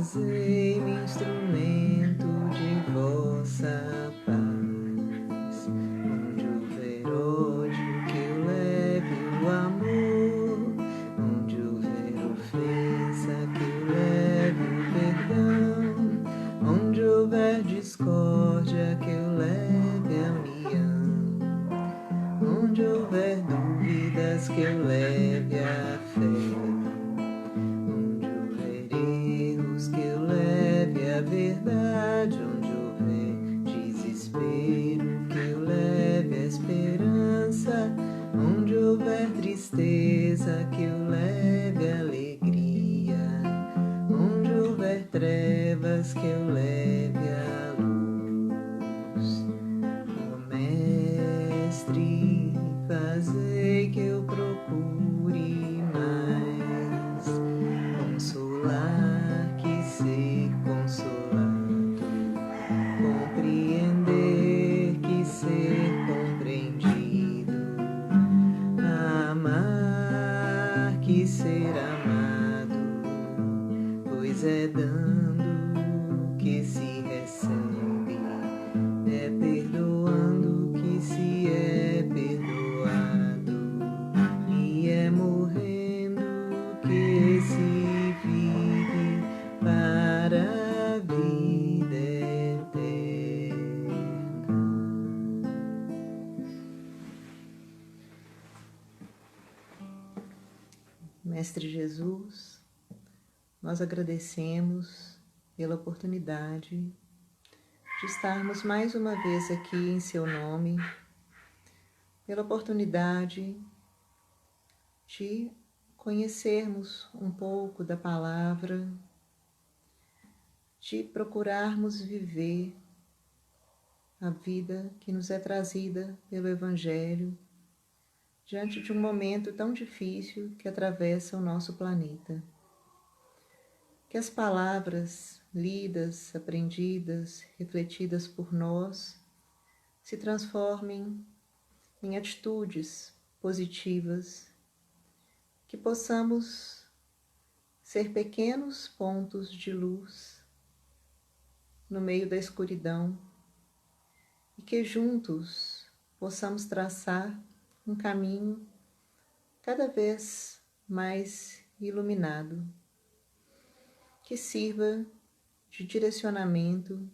fazei-me instrumento de vossa paz. Onde houver ódio, que eu leve o amor. Onde houver ofensa, que eu leve o perdão. Onde houver discórdia, que eu leve a união. Onde houver dúvidas, que eu leve a fé. Verdade, onde houver desespero, que eu leve a esperança. Onde houver tristeza, que eu leve a alegria. Onde houver trevas, que eu leve a luz. Ó Mestre, fazei que eu procure mais consolar que ser consolado, compreender que ser compreendido, amar que ser amado, pois é dando que se recebe, é perdoando que se é perdoado, e é morrendo que se vive para a vida eterna. Mestre Jesus, nós agradecemos pela oportunidade de estarmos mais uma vez aqui em seu nome, pela oportunidade de conhecermos um pouco da palavra, de procurarmos viver a vida que nos é trazida pelo Evangelho, diante de um momento tão difícil que atravessa o nosso planeta. Que as palavras lidas, aprendidas, refletidas por nós, se transformem em atitudes positivas, que possamos ser pequenos pontos de luz no meio da escuridão e que juntos possamos traçar um caminho cada vez mais iluminado, que sirva de direcionamento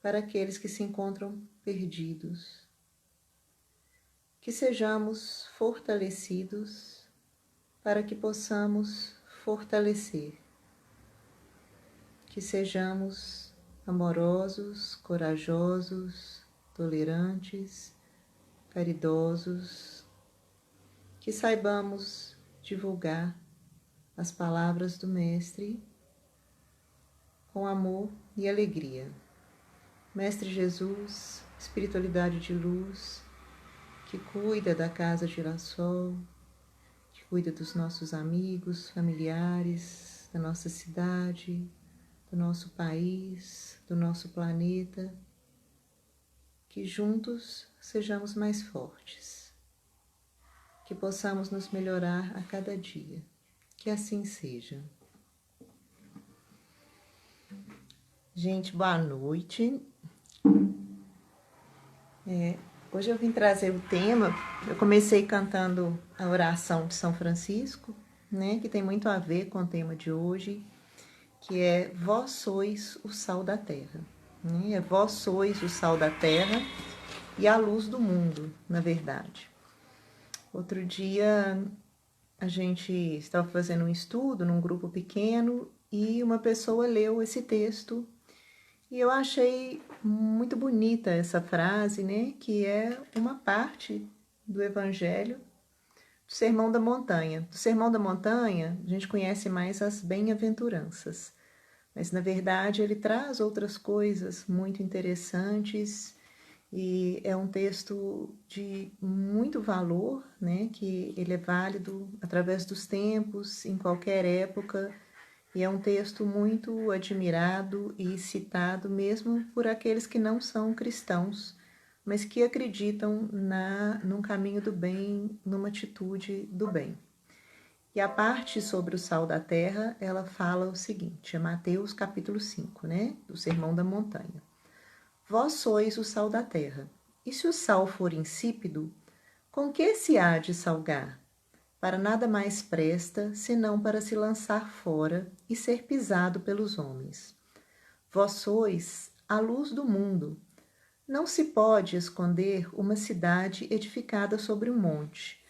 para aqueles que se encontram perdidos. Que sejamos fortalecidos para que possamos fortalecer. Que sejamos amorosos, corajosos, tolerantes, caridosos. Que saibamos divulgar as palavras do Mestre com amor e alegria. Mestre Jesus, espiritualidade de luz, que cuida da Casa Girassol, que cuida dos nossos amigos, familiares, da nossa cidade, do nosso país, do nosso planeta, que juntos sejamos mais fortes, que possamos nos melhorar a cada dia, que assim seja. Gente, boa noite. Hoje eu vim trazer o tema, eu comecei cantando a oração de São Francisco, né, que tem muito a ver com o tema de hoje, que é vós sois o sal da terra. Né? Vós sois o sal da terra e a luz do mundo, na verdade. Outro dia a gente estava fazendo um estudo num grupo pequeno e uma pessoa leu esse texto e eu achei muito bonita essa frase, né? Que é uma parte do Evangelho do Sermão da Montanha. Do Sermão da Montanha, a gente conhece mais as bem-aventuranças, mas na verdade ele traz outras coisas muito interessantes e é um texto de muito valor, né? Que ele é válido através dos tempos, em qualquer época. E é um texto muito admirado e citado mesmo por aqueles que não são cristãos, mas que acreditam num caminho do bem, numa atitude do bem. E a parte sobre o sal da terra, ela fala o seguinte, é Mateus capítulo 5, né? Do Sermão da Montanha. Vós sois o sal da terra. E se o sal for insípido, com que se há de salgar? Para nada mais presta, senão para se lançar fora e ser pisado pelos homens. Vós sois a luz do mundo. Não se pode esconder uma cidade edificada sobre um monte,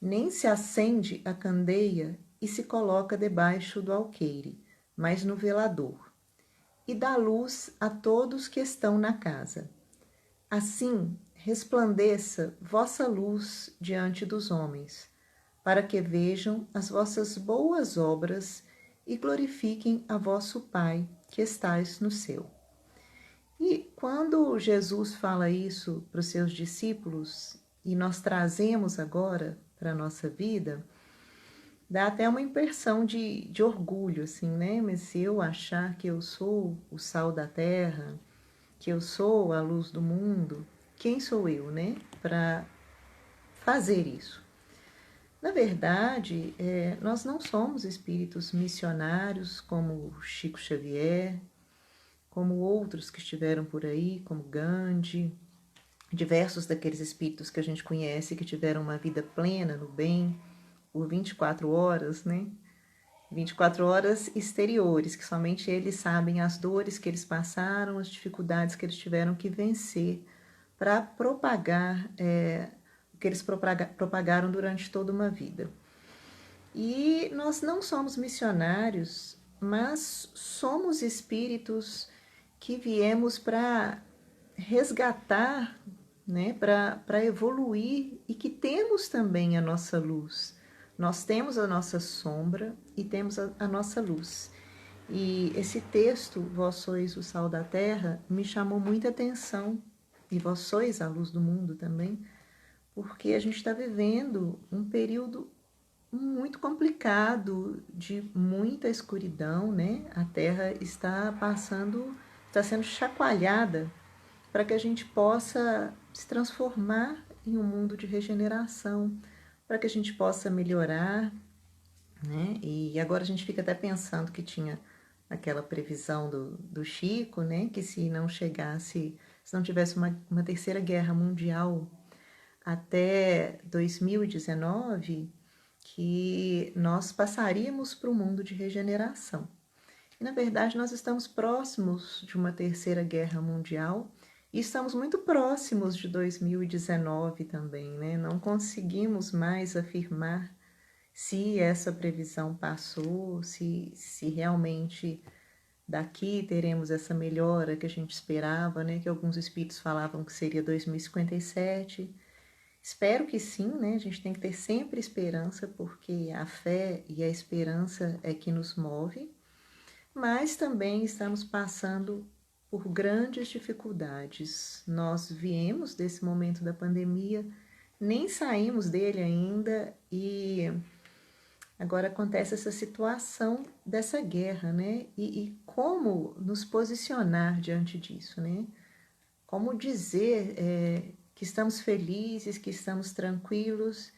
nem se acende a candeia e se coloca debaixo do alqueire, mas no velador, e dá luz a todos que estão na casa. Assim, resplandeça vossa luz diante dos homens, para que vejam as vossas boas obras e glorifiquem a vosso Pai que estais no céu. E quando Jesus fala isso para os seus discípulos, e nós trazemos agora para a nossa vida, dá até uma impressão de orgulho, assim, né? Mas se eu achar que eu sou o sal da terra, que eu sou a luz do mundo, quem sou eu, né? Para fazer isso. Na verdade, nós não somos espíritos missionários como Chico Xavier, como outros que estiveram por aí, como Gandhi, diversos daqueles espíritos que a gente conhece que tiveram uma vida plena no bem por 24 horas, né? 24 horas exteriores, que somente eles sabem as dores que eles passaram, as dificuldades que eles tiveram que vencer para propagar o que eles propagaram durante toda uma vida. E nós não somos missionários, mas somos espíritos que viemos para resgatar, né, para evoluir e que temos também a nossa luz. Nós temos a nossa sombra e temos a nossa luz. E esse texto, vós sois o sal da terra, me chamou muita atenção, e vós sois a luz do mundo também, porque a gente está vivendo um período muito complicado, de muita escuridão, né? A Terra está passando, está sendo chacoalhada para que a gente possa se transformar em um mundo de regeneração, para que a gente possa melhorar, né? E agora a gente fica até pensando que tinha aquela previsão do Chico, né? Que se não chegasse, se não tivesse uma terceira guerra mundial até 2019, que nós passaríamos para o mundo de regeneração. E, na verdade, nós estamos próximos de uma terceira guerra mundial e estamos muito próximos de 2019 também, né? Não conseguimos mais afirmar se essa previsão passou, se realmente daqui teremos essa melhora que a gente esperava, né? Que alguns espíritos falavam que seria 2057. Espero que sim, né? A gente tem que ter sempre esperança, porque a fé e a esperança é que nos move, mas também estamos passando por grandes dificuldades. Nós viemos desse momento da pandemia, nem saímos dele ainda e agora acontece essa situação dessa guerra, né? E como nos posicionar diante disso, né? Como dizer que estamos felizes, que estamos tranquilos,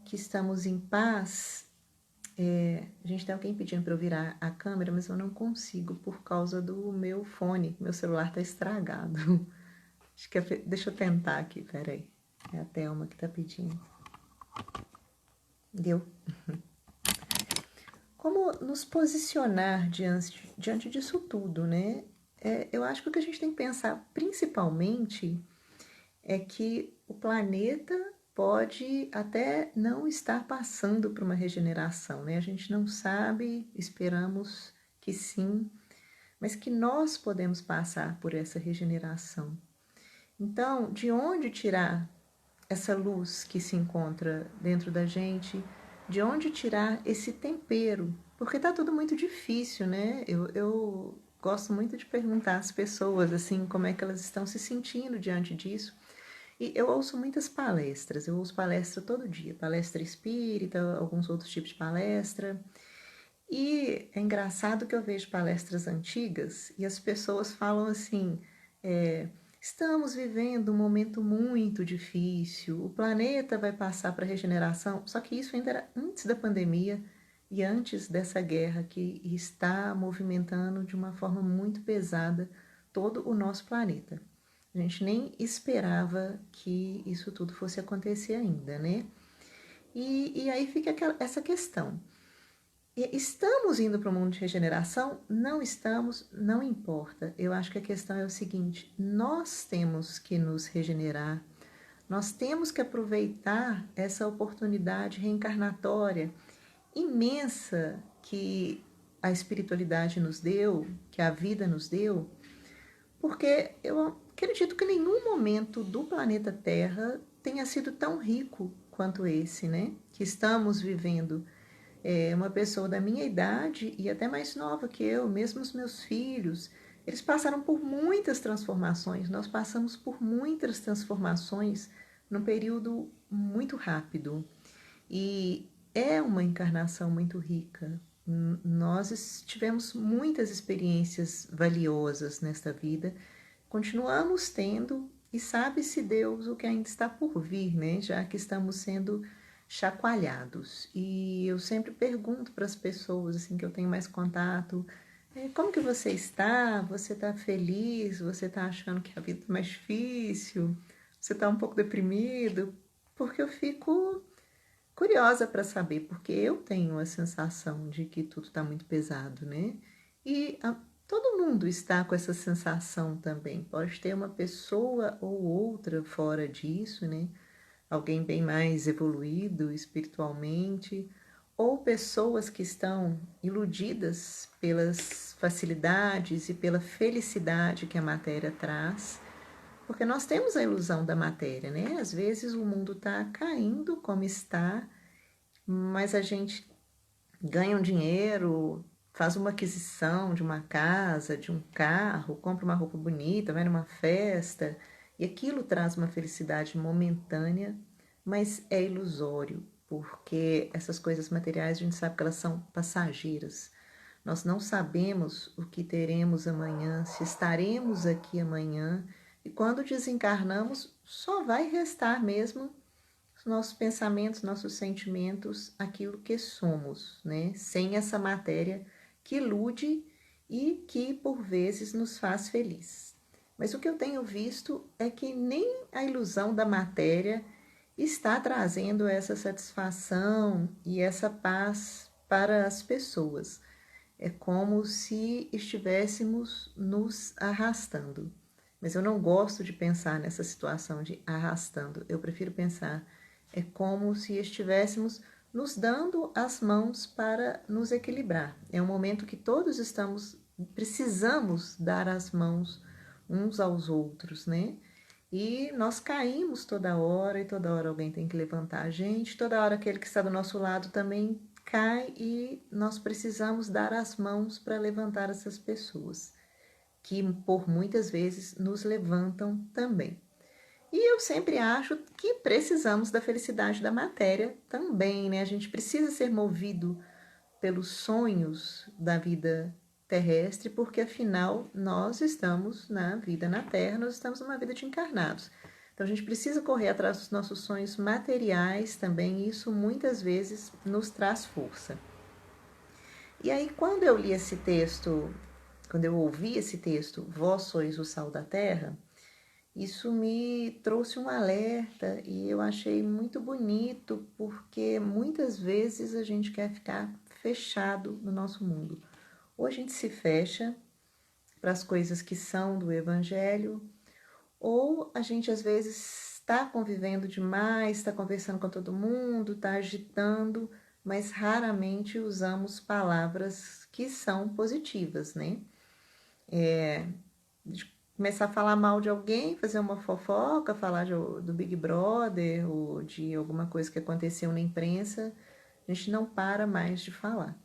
que estamos em paz. A gente tem alguém pedindo para eu virar a câmera, mas eu não consigo por causa do meu fone. Meu celular está estragado. Acho que deixa eu tentar aqui, peraí. É a Thelma que está pedindo. Deu? Como nos posicionar diante disso tudo, né? Eu acho que o que a gente tem que pensar principalmente é que o planeta pode até não estar passando por uma regeneração, né? A gente não sabe, esperamos que sim, mas que nós podemos passar por essa regeneração. Então, de onde tirar essa luz que se encontra dentro da gente? De onde tirar esse tempero? Porque tá tudo muito difícil, né? Eu gosto muito de perguntar às pessoas, assim, como é que elas estão se sentindo diante disso. E eu ouço muitas palestras, eu ouço palestra todo dia, palestra espírita, alguns outros tipos de palestra. E é engraçado que eu vejo palestras antigas e as pessoas falam assim: estamos vivendo um momento muito difícil, o planeta vai passar para regeneração. Só que isso ainda era antes da pandemia, e antes dessa guerra que está movimentando de uma forma muito pesada todo o nosso planeta. A gente nem esperava que isso tudo fosse acontecer ainda, né? E aí fica essa questão. Estamos indo para o mundo de regeneração? Não estamos, não importa. Eu acho que a questão é o seguinte: nós temos que nos regenerar, nós temos que aproveitar essa oportunidade reencarnatória imensa que a espiritualidade nos deu, que a vida nos deu, porque eu acredito que nenhum momento do planeta Terra tenha sido tão rico quanto esse, né? Que estamos vivendo. Uma pessoa da minha idade e até mais nova que eu, mesmo os meus filhos, eles passaram por muitas transformações. Nós passamos por muitas transformações num período muito rápido. E é uma encarnação muito rica. Nós tivemos muitas experiências valiosas nesta vida, continuamos tendo, e sabe-se Deus o que ainda está por vir, né? Já que estamos sendo chacoalhados. E eu sempre pergunto para as pessoas assim que eu tenho mais contato, como que você está? Você está feliz? Você está achando que a vida está mais difícil? Você está um pouco deprimido? Porque eu fico curiosa para saber, porque eu tenho a sensação de que tudo está muito pesado, né? E todo mundo está com essa sensação também. Pode ter uma pessoa ou outra fora disso, né? Alguém bem mais evoluído espiritualmente, ou pessoas que estão iludidas pelas facilidades e pela felicidade que a matéria traz. Porque nós temos a ilusão da matéria, né? Às vezes o mundo está caindo como está, mas a gente ganha um dinheiro, faz uma aquisição de uma casa, de um carro, compra uma roupa bonita, vai numa festa, e aquilo traz uma felicidade momentânea, mas é ilusório, porque essas coisas materiais a gente sabe que elas são passageiras. Nós não sabemos o que teremos amanhã, se estaremos aqui amanhã, e quando desencarnamos, só vai restar mesmo os nossos pensamentos, nossos sentimentos, aquilo que somos, né? Sem essa matéria que ilude e que por vezes nos faz feliz. Mas o que eu tenho visto é que nem a ilusão da matéria está trazendo essa satisfação e essa paz para as pessoas. É como se estivéssemos nos arrastando. Mas eu não gosto de pensar nessa situação de arrastando. Eu prefiro pensar, é como se estivéssemos nos dando as mãos para nos equilibrar. É um momento que todos precisamos dar as mãos uns aos outros, né? E nós caímos toda hora, e toda hora alguém tem que levantar a gente, toda hora aquele que está do nosso lado também cai, e nós precisamos dar as mãos para levantar essas pessoas, que por muitas vezes nos levantam também. E eu sempre acho que precisamos da felicidade da matéria também, né? A gente precisa ser movido pelos sonhos da vida terrestre, porque afinal nós estamos na vida na Terra, nós estamos numa vida de encarnados. Então a gente precisa correr atrás dos nossos sonhos materiais também, e isso muitas vezes nos traz força. E aí quando eu li esse texto, quando eu ouvi esse texto, Vós sois o sal da terra, isso me trouxe um alerta e eu achei muito bonito, porque muitas vezes a gente quer ficar fechado no nosso mundo. Ou a gente se fecha para as coisas que são do Evangelho, ou a gente às vezes está convivendo demais, está conversando com todo mundo, está agitando, mas raramente usamos palavras que são positivas, né? Começar a falar mal de alguém, fazer uma fofoca, falar do Big Brother ou de alguma coisa que aconteceu na imprensa, a gente não para mais de falar.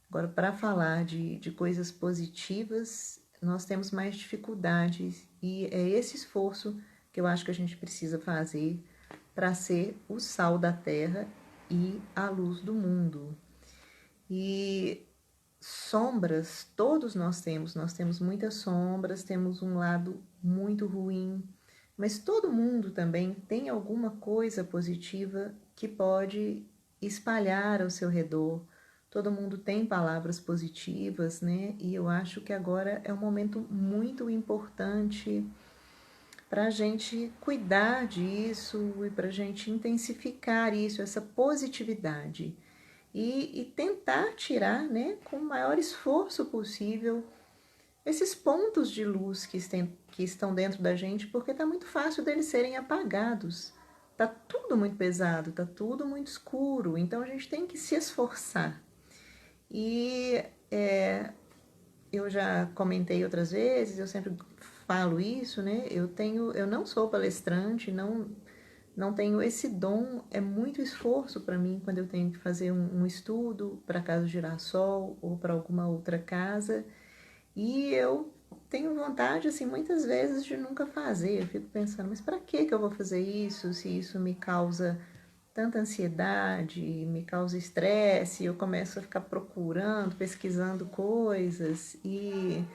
Agora, para falar de coisas positivas, nós temos mais dificuldades, e é esse esforço que eu acho que a gente precisa fazer para ser o sal da terra e a luz do mundo. E sombras, todos nós temos muitas sombras, temos um lado muito ruim, mas todo mundo também tem alguma coisa positiva que pode espalhar ao seu redor. todo mundo tem palavras positivas, né? E eu acho que agora é um momento muito importante para a gente cuidar disso e para a gente intensificar isso, essa positividade. E tentar tirar, né, com o maior esforço possível, esses pontos de luz que estão dentro da gente, porque está muito fácil deles serem apagados. Tá tudo muito pesado, tá tudo muito escuro, então a gente tem que se esforçar. E eu já comentei outras vezes, eu sempre falo isso, né? Eu não sou palestrante, não tenho esse dom, é muito esforço para mim quando eu tenho que fazer um estudo para a Casa do Girassol ou para alguma outra casa. E eu tenho vontade, assim, muitas vezes de nunca fazer. Eu fico pensando, mas para que eu vou fazer isso se isso me causa tanta ansiedade, me causa estresse? Eu começo a ficar procurando, pesquisando coisas e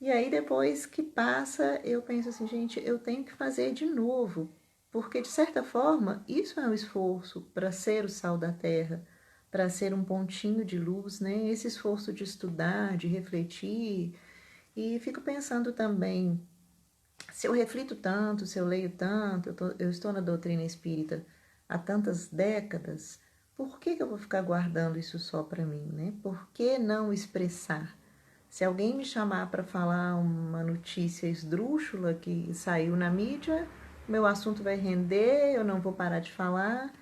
aí depois que passa, eu penso assim, gente, eu tenho que fazer de novo, porque de certa forma isso é um esforço para ser o sal da terra, para ser um pontinho de luz, né? Esse esforço de estudar, de refletir. E fico pensando também, se eu reflito tanto, se eu leio tanto, eu estou na doutrina espírita há tantas décadas, por que eu vou ficar guardando isso só para mim, né? Por que não expressar? Se alguém me chamar para falar uma notícia esdrúxula que saiu na mídia, meu assunto vai render, eu não vou parar de falar.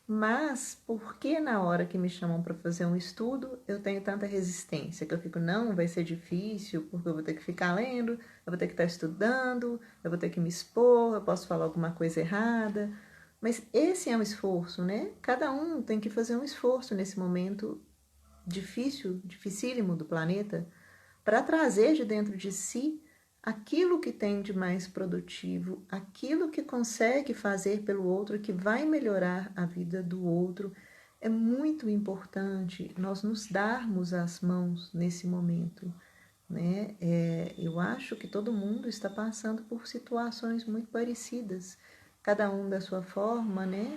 Mas por que na hora que me chamam para fazer um estudo eu tenho tanta resistência? Que eu fico, não, vai ser difícil, porque eu vou ter que ficar lendo, eu vou ter que estar estudando, eu vou ter que me expor, eu posso falar alguma coisa errada. Mas esse é um esforço, né? Cada um tem que fazer um esforço nesse momento difícil, dificílimo do planeta, para trazer de dentro de si aquilo que tem de mais produtivo, aquilo que consegue fazer pelo outro, que vai melhorar a vida do outro. É muito importante nós nos darmos as mãos nesse momento, né? Eu acho que todo mundo está passando por situações muito parecidas, cada um da sua forma, né?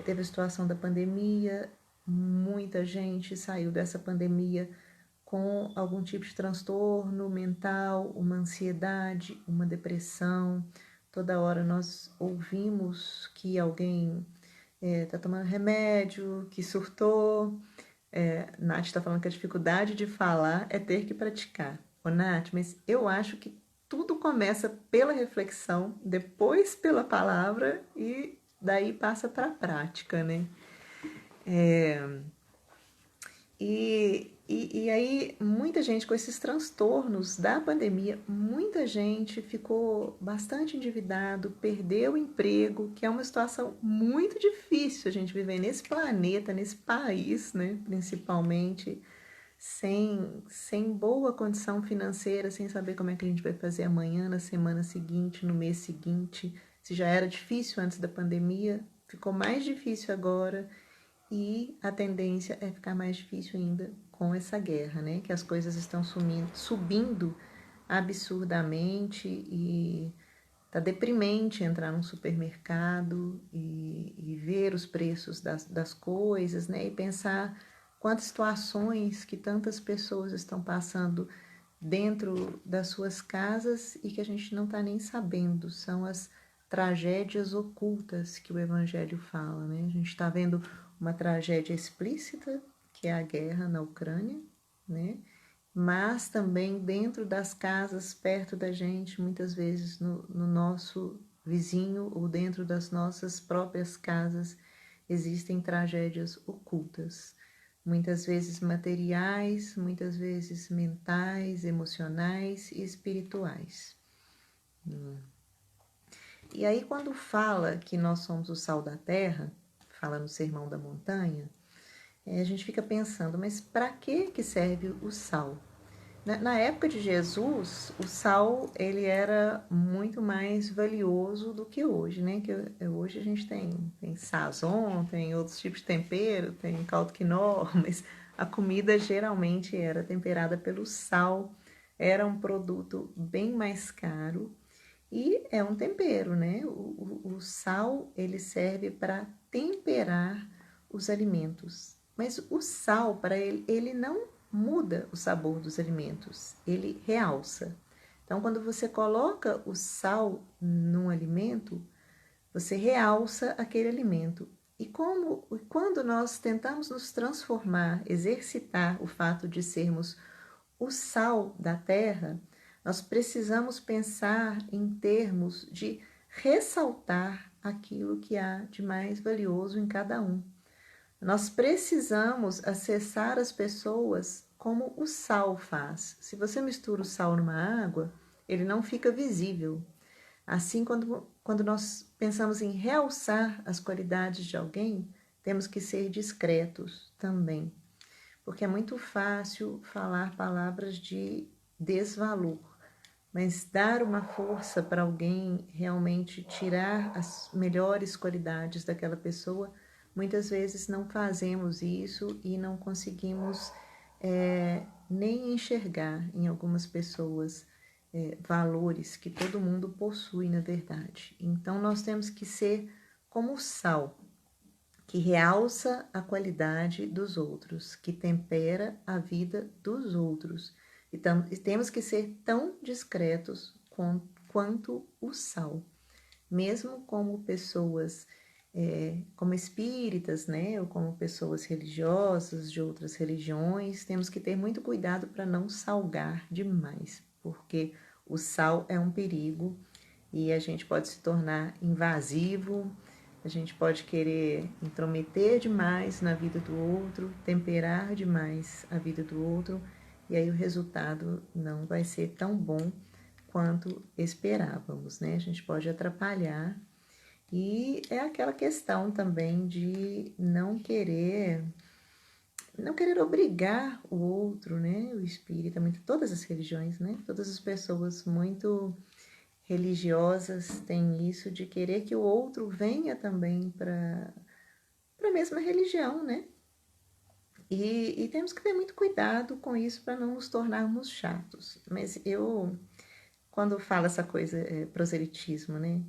Teve a situação da pandemia, muita gente saiu dessa pandemia com algum tipo de transtorno mental, uma ansiedade, uma depressão. Toda hora nós ouvimos que alguém está tomando remédio, que surtou. Nath está falando que a dificuldade de falar é ter que praticar. Ô, Nath, mas eu acho que tudo começa pela reflexão, depois pela palavra e daí passa para a prática, né? E aí, muita gente com esses transtornos da pandemia, muita gente ficou bastante endividado, perdeu o emprego, que é uma situação muito difícil a gente viver nesse planeta, nesse país, né, principalmente, sem boa condição financeira, sem saber como é que a gente vai fazer amanhã, na semana seguinte, no mês seguinte. Se já era difícil antes da pandemia, ficou mais difícil agora. E a tendência é ficar mais difícil ainda com essa guerra, né? Que as coisas estão subindo absurdamente e tá deprimente entrar num supermercado e ver os preços das coisas, né? E pensar quantas situações que tantas pessoas estão passando dentro das suas casas e que a gente não está nem sabendo. São as tragédias ocultas que o Evangelho fala, né? A gente está vendo uma tragédia explícita, que é a guerra na Ucrânia, né? Mas também dentro das casas, perto da gente, muitas vezes no nosso vizinho ou dentro das nossas próprias casas, existem tragédias ocultas. Muitas vezes materiais, muitas vezes mentais, emocionais e espirituais. E aí, quando fala que nós somos o sal da terra, fala no Sermão da Montanha, a gente fica pensando, mas para que serve o sal? Na época de Jesus, o sal ele era muito mais valioso do que hoje, né? Que hoje a gente tem sazon, tem outros tipos de tempero, tem caldo quinó, mas a comida geralmente era temperada pelo sal, era um produto bem mais caro e é um tempero, né? O sal ele serve para temperar os alimentos. Mas o sal, para ele não muda o sabor dos alimentos, ele realça. Então, quando você coloca o sal num alimento, você realça aquele alimento. Quando nós tentamos nos transformar, exercitar o fato de sermos o sal da terra, nós precisamos pensar em termos de ressaltar aquilo que há de mais valioso em cada um. Nós precisamos acessar as pessoas como o sal faz. Se você mistura o sal numa água, ele não fica visível. Assim, quando nós pensamos em realçar as qualidades de alguém, temos que ser discretos também, porque é muito fácil falar palavras de desvalor, mas dar uma força para alguém realmente tirar as melhores qualidades daquela pessoa, muitas vezes não fazemos isso e não conseguimos nem enxergar em algumas pessoas valores que todo mundo possui, na verdade. Então, nós temos que ser como o sal, que realça a qualidade dos outros, que tempera a vida dos outros. E temos que ser tão discretos quanto o sal. Mesmo como pessoas, como espíritas, né, ou como pessoas religiosas de outras religiões, temos que ter muito cuidado para não salgar demais, porque o sal é um perigo e a gente pode se tornar invasivo, a gente pode querer intrometer demais na vida do outro, temperar demais a vida do outro, e aí o resultado não vai ser tão bom quanto esperávamos, né? A gente pode atrapalhar. E é aquela questão também de não querer obrigar o outro, né? O espírita, todas as religiões, né? Todas as pessoas muito religiosas têm isso de querer que o outro venha também para a mesma religião, né? E temos que ter muito cuidado com isso para não nos tornarmos chatos. Mas quando falo essa coisa, proselitismo, né?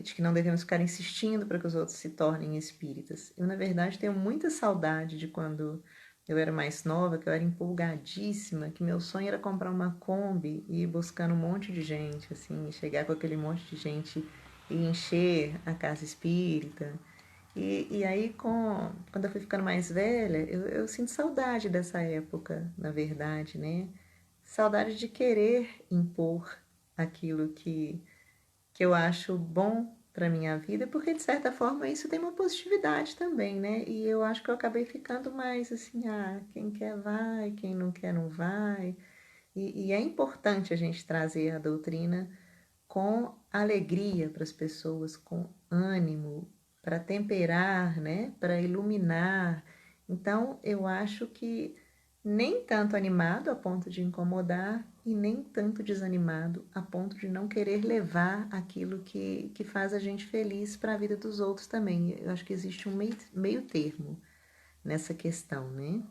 De que não devemos ficar insistindo para que os outros se tornem espíritas. Eu, na verdade, tenho muita saudade de quando eu era mais nova, que eu era empolgadíssima, que meu sonho era comprar uma Kombi e ir buscando um monte de gente, assim, chegar com aquele monte de gente e encher a casa espírita. E aí, quando eu fui ficando mais velha, eu sinto saudade dessa época, na verdade, né? Saudade de querer impor aquilo que eu acho bom para minha vida, porque de certa forma isso tem uma positividade também, né? E eu acho que eu acabei ficando mais assim, quem quer vai, quem não quer não vai. E é importante a gente trazer a doutrina com alegria para as pessoas, com ânimo, para temperar, né? Para iluminar. Então, eu acho que nem tanto animado a ponto de incomodar e nem tanto desanimado a ponto de não querer levar aquilo que faz a gente feliz para a vida dos outros também. Eu acho que existe um meio termo nessa questão, né?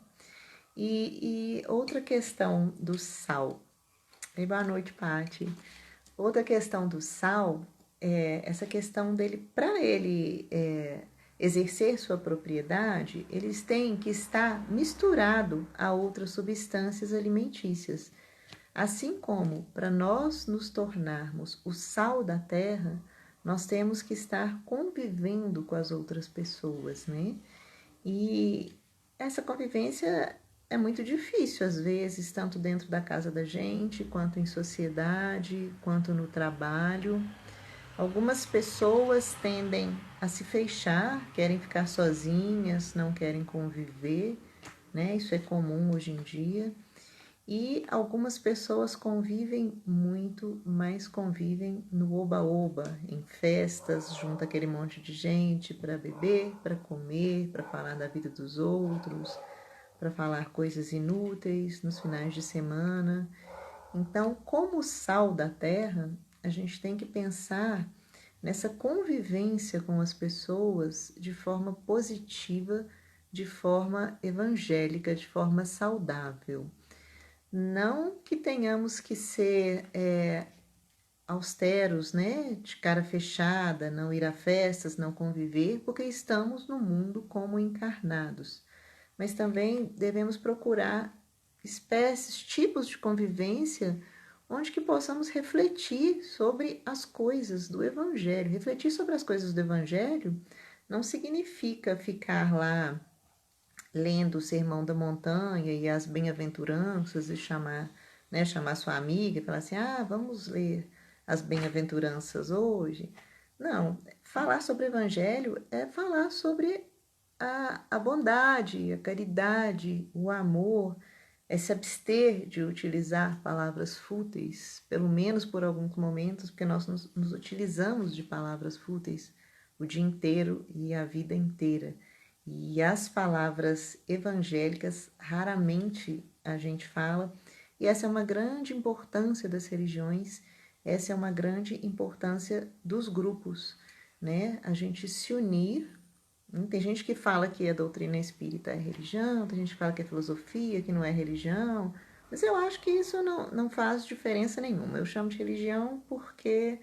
E outra questão do sal. E boa noite, Pati. Outra questão do sal é essa questão dele, para ele exercer sua propriedade, eles têm que estar misturado a outras substâncias alimentícias. Assim como para nós nos tornarmos o sal da terra, nós temos que estar convivendo com as outras pessoas, né? E essa convivência é muito difícil, às vezes, tanto dentro da casa da gente, quanto em sociedade, quanto no trabalho. Algumas pessoas tendem a se fechar, querem ficar sozinhas, não querem conviver, né? Isso é comum hoje em dia. E algumas pessoas convivem muito, mas convivem no oba-oba, em festas, junto àquele monte de gente para beber, para comer, para falar da vida dos outros, para falar coisas inúteis nos finais de semana. Então, como sal da terra, a gente tem que pensar nessa convivência com as pessoas de forma positiva, de forma evangélica, de forma saudável. Não que tenhamos que ser austeros, né? De cara fechada, não ir a festas, não conviver, porque estamos no mundo como encarnados. mas também devemos procurar espécies, tipos de convivência onde que possamos refletir sobre as coisas do Evangelho. Refletir sobre as coisas do Evangelho não significa ficar lá lendo o Sermão da Montanha e as bem-aventuranças e chamar sua amiga e falar assim, vamos ler as bem-aventuranças hoje. Não, falar sobre o Evangelho é falar sobre a bondade, a caridade, o amor, é se abster de utilizar palavras fúteis, pelo menos por alguns momentos, porque nós nos utilizamos de palavras fúteis o dia inteiro e a vida inteira. E as palavras evangélicas raramente a gente fala, e essa é uma grande importância das religiões, essa é uma grande importância dos grupos, né? A gente se unir. Tem gente que fala que a doutrina espírita é religião, tem gente que fala que é filosofia, que não é religião, mas eu acho que isso não faz diferença nenhuma. Eu chamo de religião porque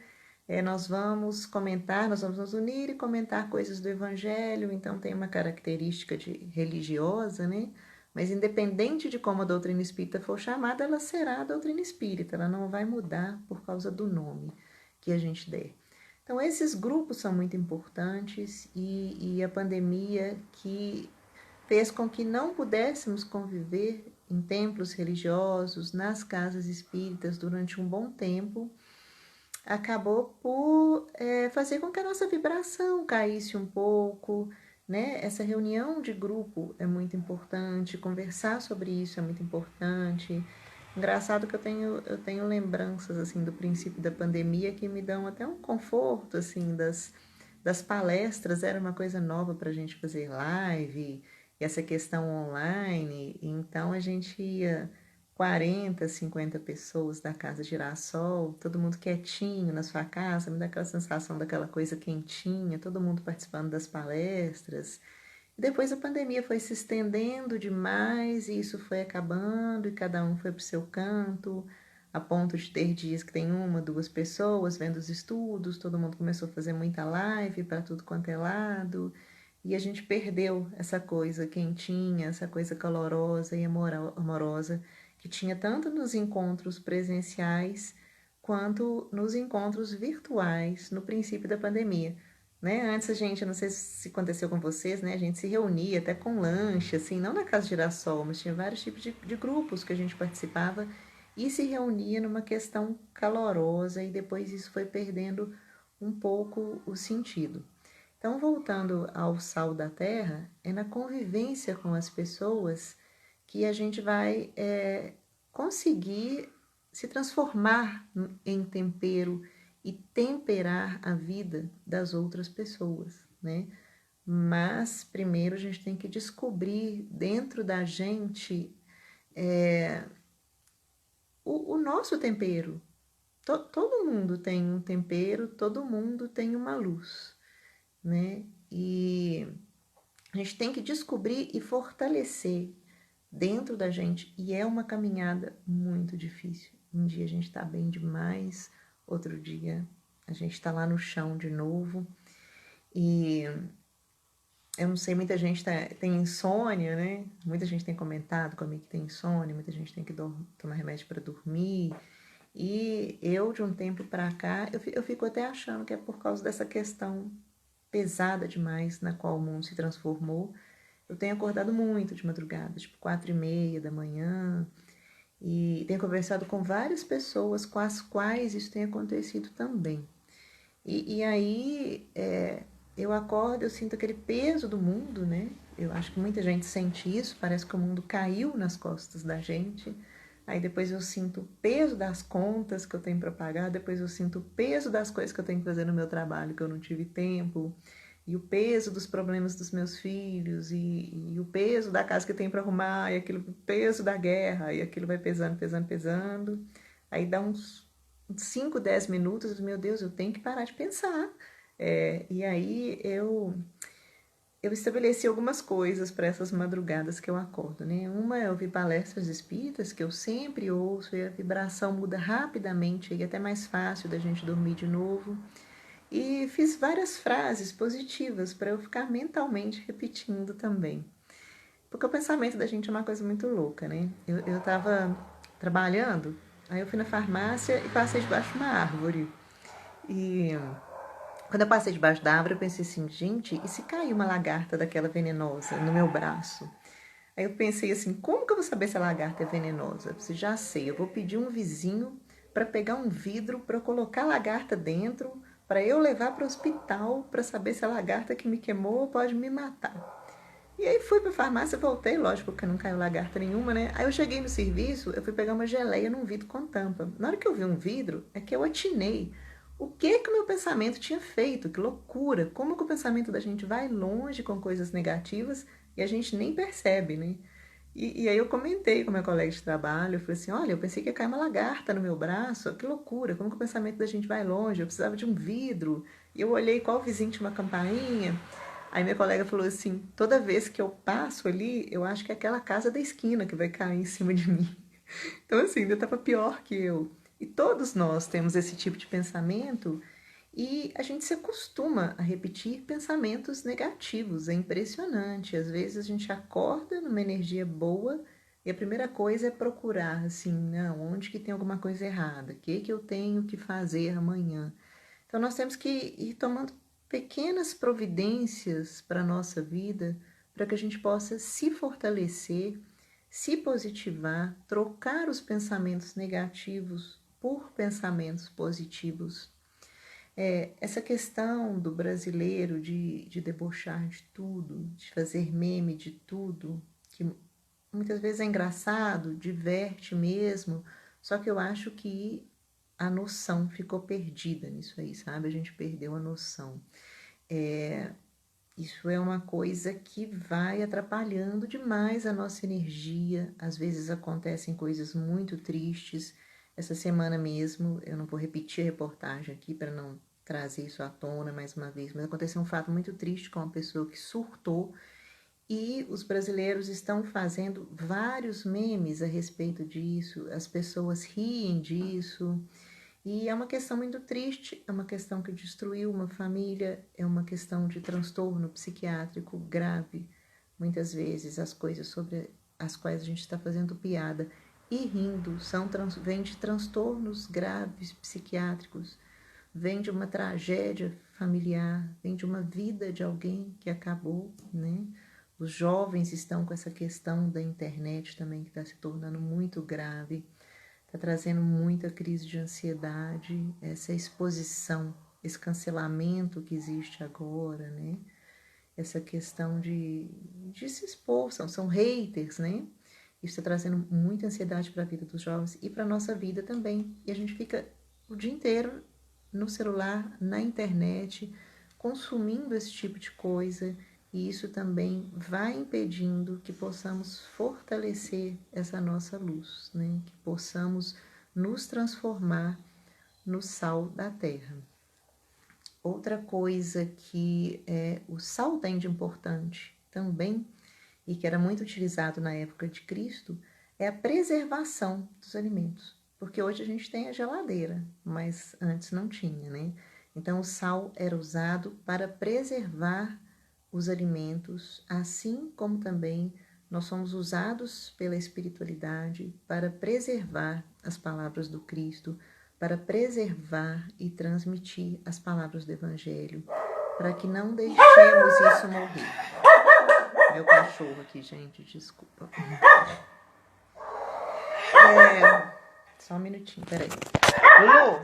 nós vamos comentar, nós vamos nos unir e comentar coisas do Evangelho, então tem uma característica de religiosa, né? Mas independente de como a doutrina espírita for chamada, ela será a doutrina espírita, ela não vai mudar por causa do nome que a gente der. Então, esses grupos são muito importantes e a pandemia que fez com que não pudéssemos conviver em templos religiosos, nas casas espíritas durante um bom tempo, acabou por fazer com que a nossa vibração caísse um pouco, né? Essa reunião de grupo é muito importante, conversar sobre isso é muito importante. Engraçado que eu tenho lembranças assim do princípio da pandemia que me dão até um conforto assim das palestras, era uma coisa nova para a gente fazer live, e essa questão online, então a gente ia 40, 50 pessoas da Casa Girassol, todo mundo quietinho na sua casa, me dá aquela sensação daquela coisa quentinha, todo mundo participando das palestras. E depois a pandemia foi se estendendo demais e isso foi acabando e cada um foi para o seu canto, a ponto de ter dias que tem uma, duas pessoas vendo os estudos, todo mundo começou a fazer muita live para tudo quanto é lado, e a gente perdeu essa coisa quentinha, essa coisa calorosa e amorosa que tinha tanto nos encontros presenciais quanto nos encontros virtuais no princípio da pandemia. Né? Antes a gente, não sei se aconteceu com vocês, né? A gente se reunia até com lanche, assim, não na Casa Girassol, mas tinha vários tipos de grupos que a gente participava e se reunia numa questão calorosa e depois isso foi perdendo um pouco o sentido. Então, voltando ao sal da terra, é na convivência com as pessoas que a gente vai conseguir se transformar em tempero e temperar a vida das outras pessoas, né? Mas primeiro a gente tem que descobrir dentro da gente o nosso tempero. Todo mundo tem um tempero, todo mundo tem uma luz, né? E a gente tem que descobrir e fortalecer dentro da gente. E é uma caminhada muito difícil. Um dia a gente está bem demais, outro dia a gente está lá no chão de novo. E eu não sei, muita gente tem insônia, né? Muita gente tem comentado comigo que tem insônia, muita gente tem que tomar remédio para dormir. E eu, de um tempo para cá, eu fico até achando que é por causa dessa questão pesada demais na qual o mundo se transformou. Eu tenho acordado muito de madrugada, tipo 4:30 da manhã, e tenho conversado com várias pessoas com as quais isso tem acontecido também. E aí eu acordo, eu sinto aquele peso do mundo, né? Eu acho que muita gente sente isso, parece que o mundo caiu nas costas da gente. Aí depois eu sinto o peso das contas que eu tenho para pagar, depois eu sinto o peso das coisas que eu tenho que fazer no meu trabalho que eu não tive tempo, e o peso dos problemas dos meus filhos, e o peso da casa que eu tenho para arrumar, e aquilo, o peso da guerra, e aquilo vai pesando, pesando, pesando. Aí dá uns 5, 10 minutos, meu Deus, eu tenho que parar de pensar. E aí eu estabeleci algumas coisas para essas madrugadas que eu acordo, né? Uma é ouvir palestras espíritas, que eu sempre ouço, e a vibração muda rapidamente, e é até mais fácil da gente dormir de novo. E fiz várias frases positivas para eu ficar mentalmente repetindo também. Porque o pensamento da gente é uma coisa muito louca, né? Eu tava trabalhando, aí eu fui na farmácia e passei debaixo de uma árvore. E quando eu passei debaixo da árvore, eu pensei assim, gente, e se cair uma lagarta daquela venenosa no meu braço? Aí eu pensei assim, como que eu vou saber se a lagarta é venenosa? Eu já sei, eu vou pedir um vizinho para pegar um vidro para colocar a lagarta dentro, para eu levar para o hospital para saber se a lagarta que me queimou pode me matar. E aí fui pra farmácia, voltei, lógico que não caiu lagarta nenhuma, né? Aí eu cheguei no serviço, eu fui pegar uma geleia num vidro com tampa. Na hora que eu vi um vidro, é que eu atinei. O que que o meu pensamento tinha feito? Que loucura! Como que o pensamento da gente vai longe com coisas negativas e a gente nem percebe, né? E aí eu comentei com meu colega de trabalho, eu falei assim, olha, eu pensei que ia cair uma lagarta no meu braço, que loucura, como que o pensamento da gente vai longe? Eu precisava de um vidro. E eu olhei qual vizinho tinha uma campainha. Aí minha colega falou assim, toda vez que eu passo ali, eu acho que é aquela casa da esquina que vai cair em cima de mim. Então assim, ainda estava pior que eu. E todos nós temos esse tipo de pensamento e a gente se acostuma a repetir pensamentos negativos. É impressionante. Às vezes a gente acorda numa energia boa e a primeira coisa é procurar, assim, não, onde que tem alguma coisa errada? O que que eu tenho que fazer amanhã? Então nós temos que ir tomando pequenas providências para a nossa vida, para que a gente possa se fortalecer, se positivar, trocar os pensamentos negativos por pensamentos positivos. Essa questão do brasileiro de debochar de tudo, de fazer meme de tudo, que muitas vezes é engraçado, diverte mesmo, só que eu acho que a noção ficou perdida nisso aí, sabe? A gente perdeu a noção. Isso é uma coisa que vai atrapalhando demais a nossa energia. Às vezes acontecem coisas muito tristes. Essa semana mesmo, eu não vou repetir a reportagem aqui para não trazer isso à tona mais uma vez, mas aconteceu um fato muito triste com uma pessoa que surtou e os brasileiros estão fazendo vários memes a respeito disso, as pessoas riem disso. E é uma questão muito triste, é uma questão que destruiu uma família, é uma questão de transtorno psiquiátrico grave. Muitas vezes as coisas sobre as quais a gente está fazendo piada e rindo vêm de transtornos graves psiquiátricos, vem de uma tragédia familiar, vem de uma vida de alguém que acabou, né? Os jovens estão com essa questão da internet também que está se tornando muito grave. Está trazendo muita crise de ansiedade, essa exposição, esse cancelamento que existe agora, né? Essa questão de se expor, são haters, né? Isso está trazendo muita ansiedade para a vida dos jovens e para a nossa vida também. E a gente fica o dia inteiro no celular, na internet, consumindo esse tipo de coisa, e isso também vai impedindo que possamos fortalecer essa nossa luz, né? Que possamos nos transformar no sal da terra. Outra coisa que o sal tem de importante também, e que era muito utilizado na época de Cristo, é a preservação dos alimentos. Porque hoje a gente tem a geladeira, mas antes não tinha, né? Então o sal era usado para preservar os alimentos, assim como também nós somos usados pela espiritualidade para preservar as palavras do Cristo, para preservar e transmitir as palavras do Evangelho, para que não deixemos isso morrer. Meu cachorro aqui, gente, desculpa. Só um minutinho, peraí. Lulu,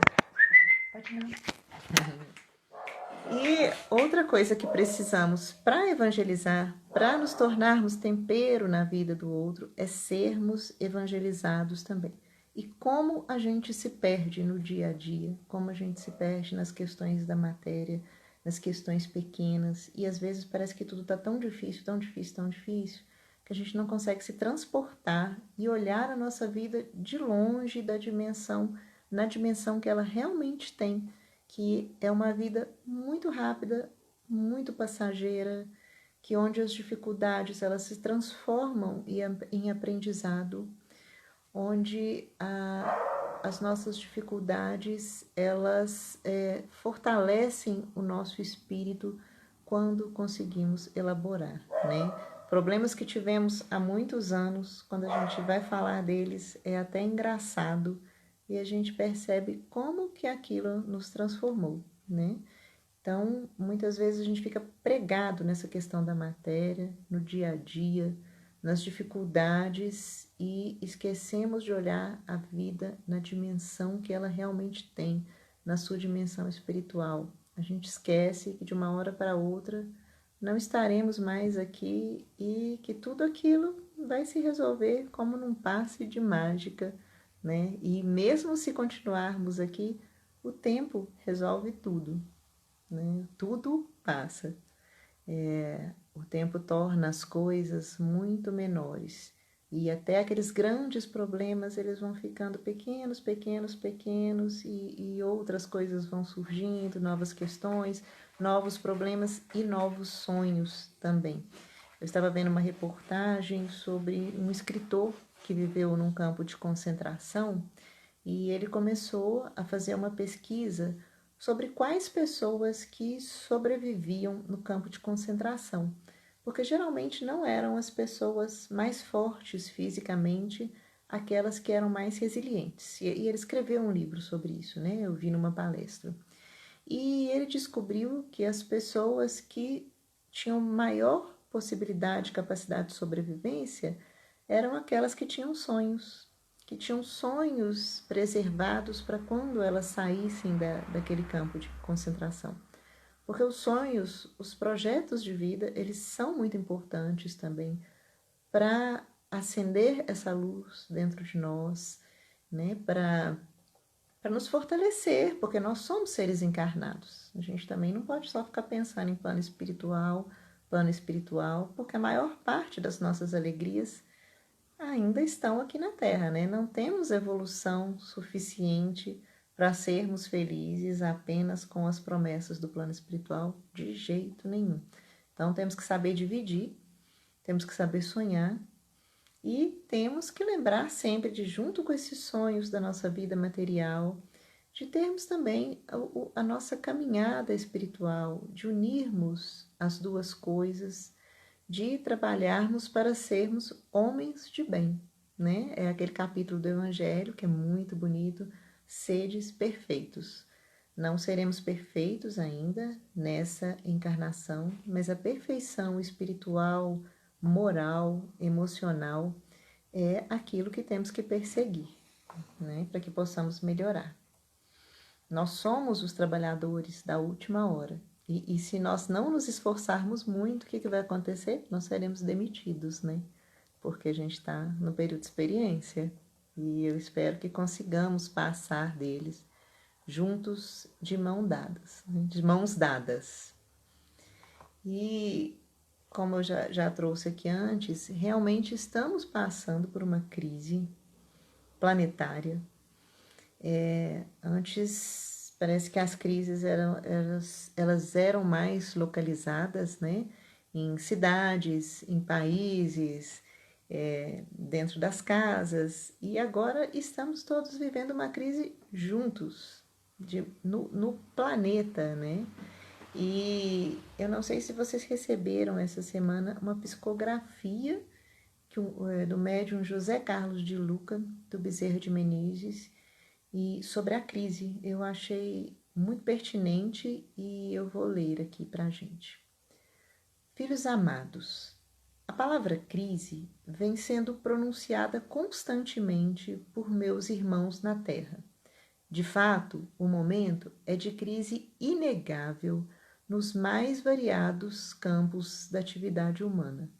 pode não. E outra coisa que precisamos para evangelizar, para nos tornarmos tempero na vida do outro, é sermos evangelizados também. E como a gente se perde no dia a dia, como a gente se perde nas questões da matéria, nas questões pequenas, e às vezes parece que tudo está tão difícil, tão difícil, tão difícil, que a gente não consegue se transportar e olhar a nossa vida de longe da dimensão, na dimensão que ela realmente tem, que é uma vida muito rápida, muito passageira, que onde as dificuldades elas se transformam em aprendizado, onde as nossas dificuldades elas fortalecem o nosso espírito quando conseguimos elaborar, né? Problemas que tivemos há muitos anos, quando a gente vai falar deles, é até engraçado e a gente percebe como que aquilo nos transformou, né? Então, muitas vezes a gente fica pregado nessa questão da matéria, no dia a dia, nas dificuldades e esquecemos de olhar a vida na dimensão que ela realmente tem, na sua dimensão espiritual. A gente esquece que de uma hora para outra não estaremos mais aqui e que tudo aquilo vai se resolver como num passe de mágica, né? E mesmo se continuarmos aqui, o tempo resolve tudo, né? Tudo passa. O tempo torna as coisas muito menores e até aqueles grandes problemas eles vão ficando pequenos, pequenos, pequenos e outras coisas vão surgindo, novas questões, novos problemas e novos sonhos também. Eu estava vendo uma reportagem sobre um escritor que viveu num campo de concentração e ele começou a fazer uma pesquisa sobre quais pessoas que sobreviviam no campo de concentração, porque geralmente não eram as pessoas mais fortes fisicamente, aquelas que eram mais resilientes. E ele escreveu um livro sobre isso, né? Eu vi numa palestra. E ele descobriu que as pessoas que tinham maior possibilidade, capacidade de sobrevivência, eram aquelas que tinham sonhos preservados para quando elas saíssem daquele campo de concentração. Porque os sonhos, os projetos de vida, eles são muito importantes também para acender essa luz dentro de nós, né? Para nos fortalecer, porque nós somos seres encarnados. A gente também não pode só ficar pensando em plano espiritual, porque a maior parte das nossas alegrias ainda estão aqui na Terra, né? Não temos evolução suficiente para sermos felizes apenas com as promessas do plano espiritual, de jeito nenhum. Então temos que saber dividir, temos que saber sonhar e temos que lembrar sempre de, junto com esses sonhos da nossa vida material, de termos também a nossa caminhada espiritual, de unirmos as duas coisas, de trabalharmos para sermos homens de bem, né? É aquele capítulo do Evangelho que é muito bonito, sedes perfeitos. Não seremos perfeitos ainda nessa encarnação, mas a perfeição espiritual, moral, emocional é aquilo que temos que perseguir, né? Para que possamos melhorar. Nós somos os trabalhadores da última hora. E se nós não nos esforçarmos muito, o que vai acontecer? Nós seremos demitidos, né? Porque a gente está no período de experiência. E eu espero que consigamos passar deles juntos de mãos dadas, né? De mãos dadas. E como eu já trouxe aqui antes, realmente estamos passando por uma crise planetária. Antes parece que as crises elas eram mais localizadas, né? Em cidades, em países, dentro das casas. E agora estamos todos vivendo uma crise juntos, no planeta, né? E eu não sei se vocês receberam essa semana uma psicografia do médium José Carlos de Luca, do Bezerra de Menezes, e sobre a crise. Eu achei muito pertinente e eu vou ler aqui para a gente. Filhos amados, a palavra crise vem sendo pronunciada constantemente por meus irmãos na Terra. De fato, o momento é de crise inegável nos mais variados campos da atividade humana.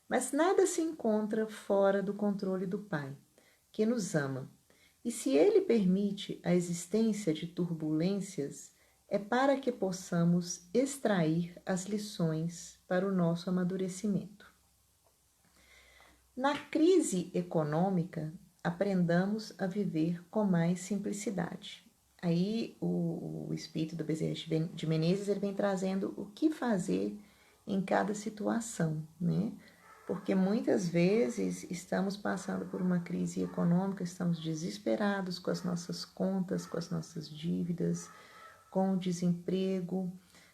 Mas nada se encontra fora do controle do Pai, que nos ama. E se Ele permite a existência de turbulências, é para que possamos extrair as lições para o nosso amadurecimento. Na crise econômica, aprendamos a viver com mais simplicidade. Aí o espírito do Bezerra de Menezes ele vem trazendo o que fazer em cada situação, né? Porque muitas vezes estamos passando por uma crise econômica, estamos desesperados com as nossas contas, com as nossas dívidas, com o desemprego,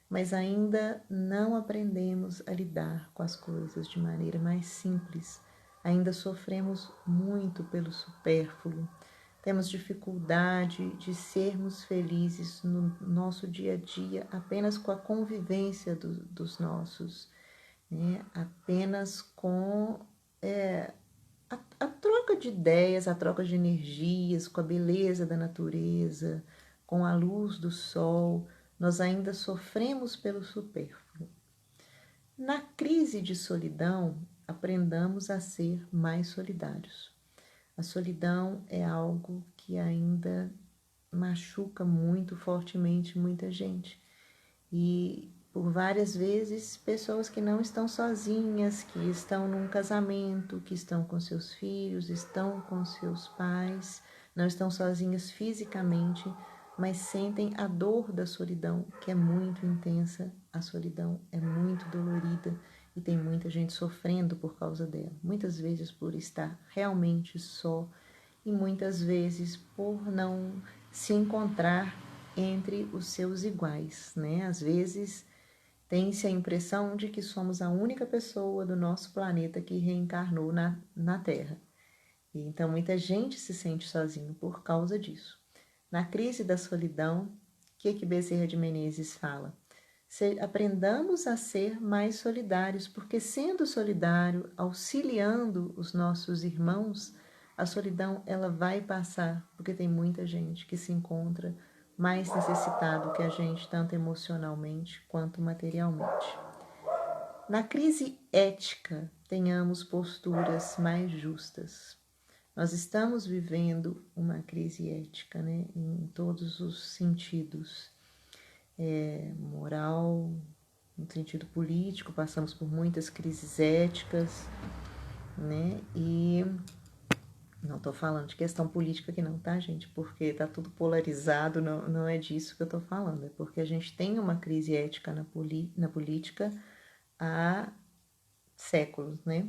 mas ainda não aprendemos a lidar com as coisas de maneira mais simples. Ainda sofremos muito pelo supérfluo. Temos dificuldade de sermos felizes no nosso dia a dia apenas com a convivência dos nossos, né? Apenas com a troca de ideias, a troca de energias, com a beleza da natureza, com a luz do sol. Nós ainda sofremos pelo supérfluo. Na crise de solidão, aprendamos a ser mais solidários. A solidão é algo que ainda machuca muito fortemente muita gente. E por várias vezes, pessoas que não estão sozinhas, que estão num casamento, que estão com seus filhos, estão com seus pais, não estão sozinhas fisicamente, mas sentem a dor da solidão, que é muito intensa. A solidão é muito dolorida e tem muita gente sofrendo por causa dela. Muitas vezes por estar realmente só e muitas vezes por não se encontrar entre os seus iguais, né? Às vezes tem-se a impressão de que somos a única pessoa do nosso planeta que reencarnou na Terra. E então muita gente se sente sozinho por causa disso. Na crise da solidão, o que Bezerra de Menezes fala? Aprendamos a ser mais solidários, porque sendo solidário, auxiliando os nossos irmãos, a solidão ela vai passar, porque tem muita gente que se encontra mais necessitado que a gente, tanto emocionalmente quanto materialmente. Na crise ética, tenhamos posturas mais justas. Nós estamos vivendo uma crise ética, né, em todos os sentidos. Moral, no sentido político, passamos por muitas crises éticas, né, e não estou falando de questão política aqui não, tá, gente? Porque está tudo polarizado, não é disso que eu estou falando. É porque a gente tem uma crise ética na política há séculos, né?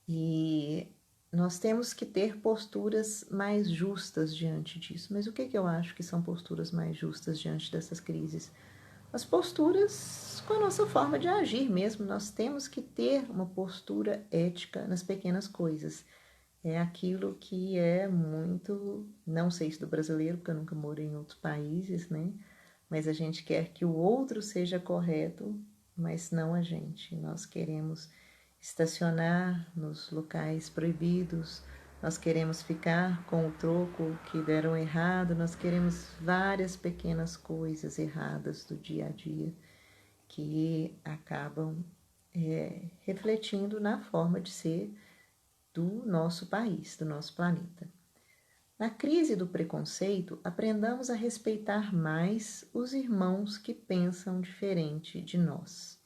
E nós temos que ter posturas mais justas diante disso. Mas o que eu acho que são posturas mais justas diante dessas crises? As posturas com a nossa forma de agir mesmo. Nós temos que ter uma postura ética nas pequenas coisas. É aquilo que é muito, não sei se do brasileiro, porque eu nunca morei em outros países, né? Mas a gente quer que o outro seja correto, mas não a gente. Nós queremos estacionar nos locais proibidos, nós queremos ficar com o troco que deram errado, nós queremos várias pequenas coisas erradas do dia a dia que acabam refletindo na forma de ser do nosso país, do nosso planeta. Na crise do preconceito, aprendamos a respeitar mais os irmãos que pensam diferente de nós.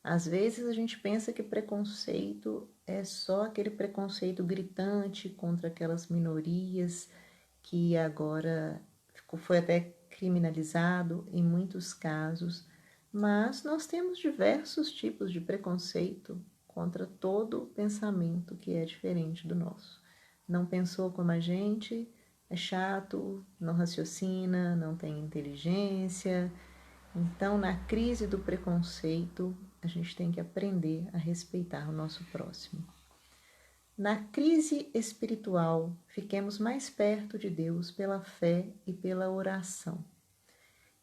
Às vezes a gente pensa que preconceito é só aquele preconceito gritante contra aquelas minorias que agora foi até criminalizado em muitos casos, mas nós temos diversos tipos de preconceito contra todo pensamento que é diferente do nosso. Não pensou como a gente, é chato, não raciocina, não tem inteligência. Então, na crise do preconceito, a gente tem que aprender a respeitar o nosso próximo. Na crise espiritual, fiquemos mais perto de Deus pela fé e pela oração.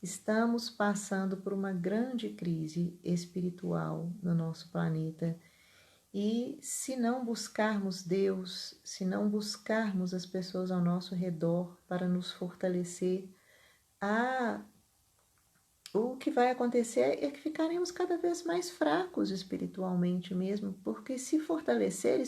Estamos passando por uma grande crise espiritual no nosso planeta e se não buscarmos Deus, se não buscarmos as pessoas ao nosso redor para nos fortalecer, o que vai acontecer é que ficaremos cada vez mais fracos espiritualmente mesmo, porque se fortalecer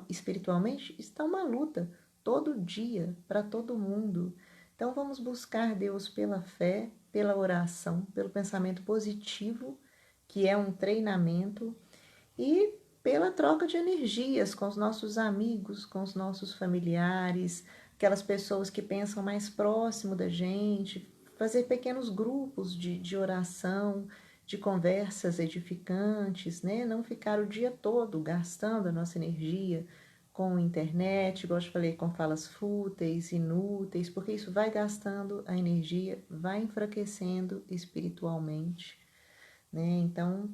espiritualmente está uma luta todo dia para todo mundo. Então vamos buscar Deus pela fé, pela oração, pelo pensamento positivo, que é um treinamento, e pela troca de energias com os nossos amigos, com os nossos familiares, aquelas pessoas que pensam mais próximo da gente, fazer pequenos grupos de oração, de conversas edificantes, né? Não ficar o dia todo gastando a nossa energia com internet, igual eu falei, com falas fúteis, inúteis, porque isso vai gastando a energia, vai enfraquecendo espiritualmente. né? Então,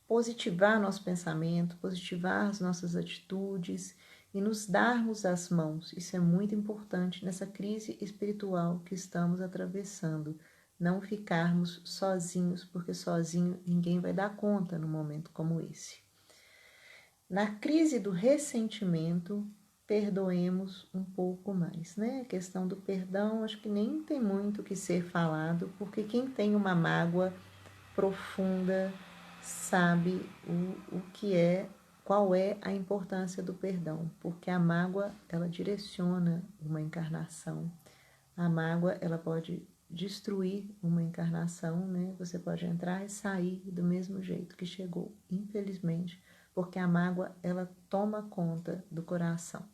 positivar nosso pensamento, positivar as nossas atitudes e nos darmos as mãos. Isso é muito importante nessa crise espiritual que estamos atravessando. Não ficarmos sozinhos, porque sozinho ninguém vai dar conta num momento como esse. Na crise do ressentimento, perdoemos um pouco mais, né? A questão do perdão, acho que nem tem muito o que ser falado, porque quem tem uma mágoa profunda sabe o que é, qual é a importância do perdão, porque a mágoa, ela direciona uma encarnação. A mágoa, ela pode destruir uma encarnação, né? Você pode entrar e sair do mesmo jeito que chegou, infelizmente, porque a mágoa, ela toma conta do coração.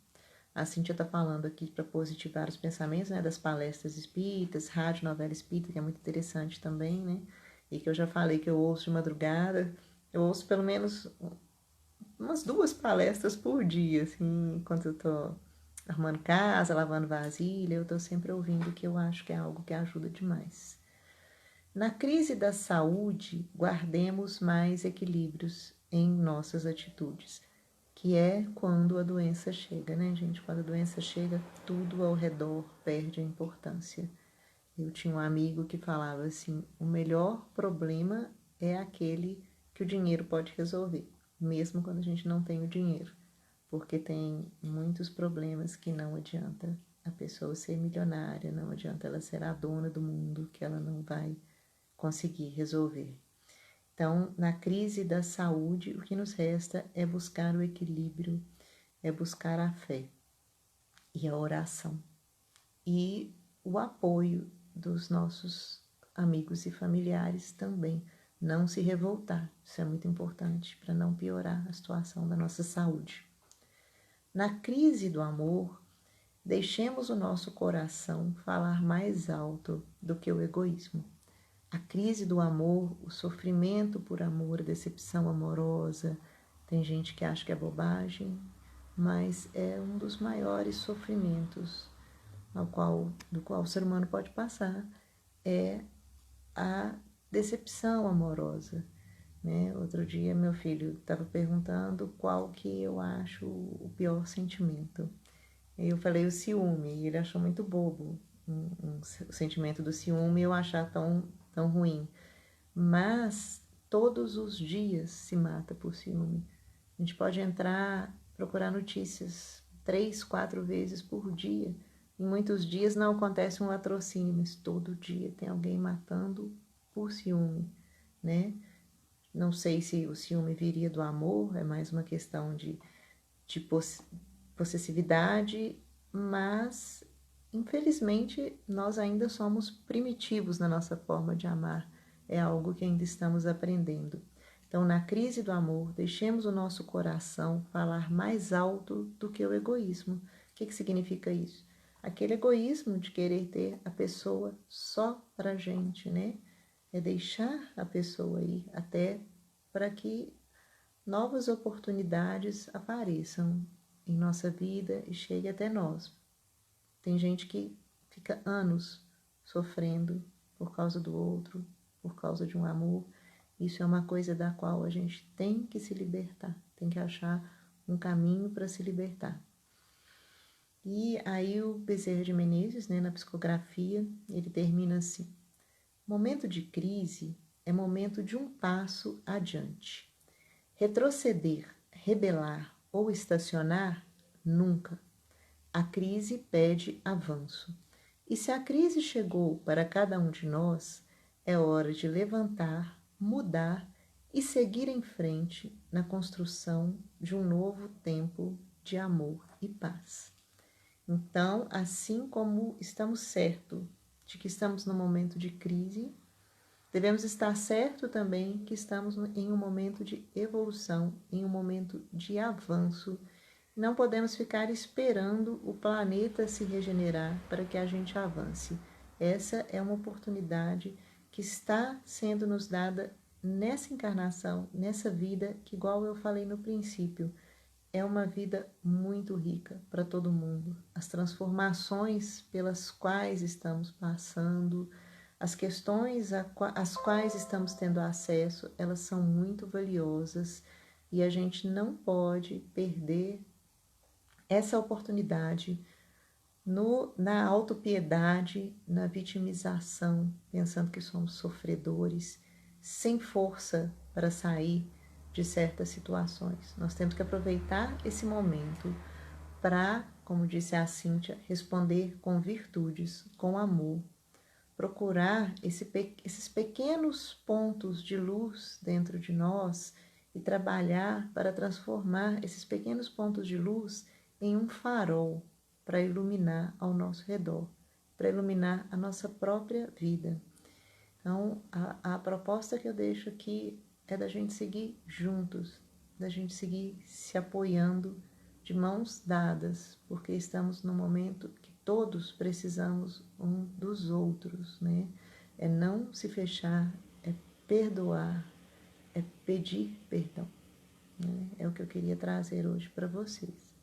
A Cíntia está falando aqui para positivar os pensamentos, né, das palestras espíritas, rádio, novela espírita, que é muito interessante também, né? E que eu já falei que eu ouço de madrugada. Eu ouço pelo menos umas 2 palestras por dia, assim, enquanto eu tô arrumando casa, lavando vasilha, eu tô sempre ouvindo, que eu acho que é algo que ajuda demais. Na crise da saúde, guardemos mais equilíbrios em nossas atitudes, que é quando a doença chega, né, gente? Quando a doença chega, tudo ao redor perde a importância. Eu tinha um amigo que falava assim: o melhor problema é aquele que o dinheiro pode resolver, mesmo quando a gente não tem o dinheiro, porque tem muitos problemas que não adianta a pessoa ser milionária, não adianta ela ser a dona do mundo, que ela não vai conseguir resolver. Então, na crise da saúde, o que nos resta é buscar o equilíbrio, é buscar a fé e a oração e o apoio dos nossos amigos e familiares também. Não se revoltar, isso é muito importante para não piorar a situação da nossa saúde. Na crise do amor, deixemos o nosso coração falar mais alto do que o egoísmo. A crise do amor, o sofrimento por amor, a decepção amorosa, tem gente que acha que é bobagem, mas é um dos maiores sofrimentos do qual o ser humano pode passar, é a decepção amorosa, né? Outro dia meu filho estava perguntando qual que eu acho o pior sentimento. Eu falei o ciúme, e ele achou muito bobo o sentimento do ciúme eu achar tão ruim. Mas todos os dias se mata por ciúme. A gente pode entrar, procurar notícias 3, 4 vezes por dia. Em muitos dias não acontece um latrocínio, mas todo dia tem alguém matando por ciúme, né? Não sei se o ciúme viria do amor, é mais uma questão de possessividade, mas infelizmente nós ainda somos primitivos na nossa forma de amar. É algo que ainda estamos aprendendo. Então, na crise do amor, deixemos o nosso coração falar mais alto do que o egoísmo. O que significa isso? Aquele egoísmo de querer ter a pessoa só para a gente, né? É deixar a pessoa ir até para que novas oportunidades apareçam em nossa vida e chegue até nós. Tem gente que fica anos sofrendo por causa do outro, por causa de um amor. Isso é uma coisa da qual a gente tem que se libertar, tem que achar um caminho para se libertar. E aí o Bezerra de Menezes, né, na psicografia, ele termina assim: momento de crise é momento de um passo adiante. Retroceder, rebelar ou estacionar, nunca. A crise pede avanço. E se a crise chegou para cada um de nós, é hora de levantar, mudar e seguir em frente na construção de um novo tempo de amor e paz. Então, assim como estamos certos de que estamos num momento de crise, devemos estar certo também que estamos em um momento de evolução, em um momento de avanço. Não podemos ficar esperando o planeta se regenerar para que a gente avance. Essa é uma oportunidade que está sendo nos dada nessa encarnação, nessa vida, que, igual eu falei no princípio, é uma vida muito rica para todo mundo. As transformações pelas quais estamos passando, As questões às quais estamos tendo acesso, elas são muito valiosas e a gente não pode perder essa oportunidade na autopiedade, na vitimização, pensando que somos sofredores, sem força para sair de certas situações. Nós temos que aproveitar esse momento para, como disse a Cíntia, responder com virtudes, com amor, procurar esses pequenos pontos de luz dentro de nós e trabalhar para transformar esses pequenos pontos de luz em um farol para iluminar ao nosso redor, para iluminar a nossa própria vida. Então, a proposta que eu deixo aqui é da gente seguir juntos, da gente seguir se apoiando de mãos dadas, porque estamos num momento que todos precisamos um dos outros, né? É não se fechar, é perdoar, é pedir perdão, né? É o que eu queria trazer hoje para vocês.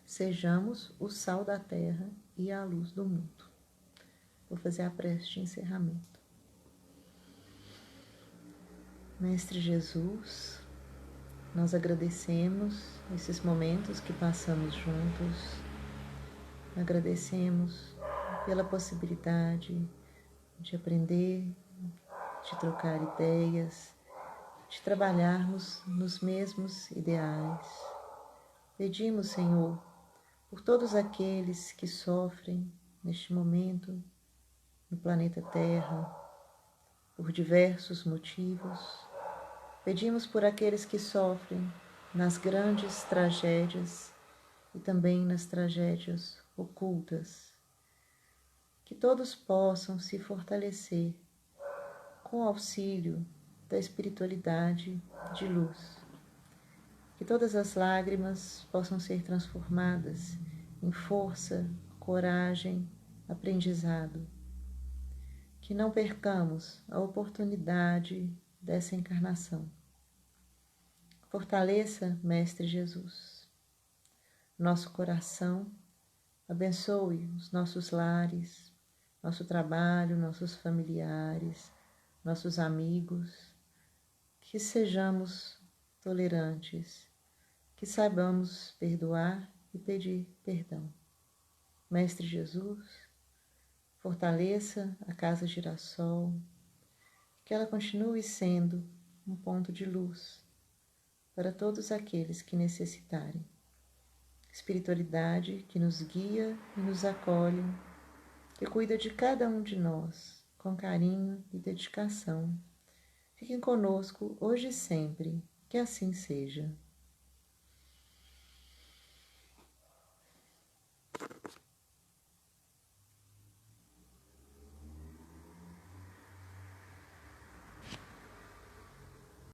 Sejamos o sal da terra e a luz do mundo. Vou fazer a prece de encerramento. Mestre Jesus, nós agradecemos esses momentos que passamos juntos, agradecemos pela possibilidade de aprender, de trocar ideias, de trabalharmos nos mesmos ideais. Pedimos, Senhor, por todos aqueles que sofrem neste momento no planeta Terra, por diversos motivos. Pedimos por aqueles que sofrem nas grandes tragédias e também nas tragédias ocultas, que todos possam se fortalecer com o auxílio da espiritualidade de luz, que todas as lágrimas possam ser transformadas em força, coragem, aprendizado, que não percamos a oportunidade dessa encarnação. Fortaleça, Mestre Jesus, nosso coração, abençoe os nossos lares, nosso trabalho, nossos familiares, nossos amigos, que sejamos tolerantes, que saibamos perdoar e pedir perdão. Mestre Jesus, fortaleça a Casa Girassol, que ela continue sendo um ponto de luz para todos aqueles que necessitarem. Espiritualidade que nos guia e nos acolhe, que cuida de cada um de nós com carinho e dedicação. Fiquem conosco hoje e sempre, que assim seja.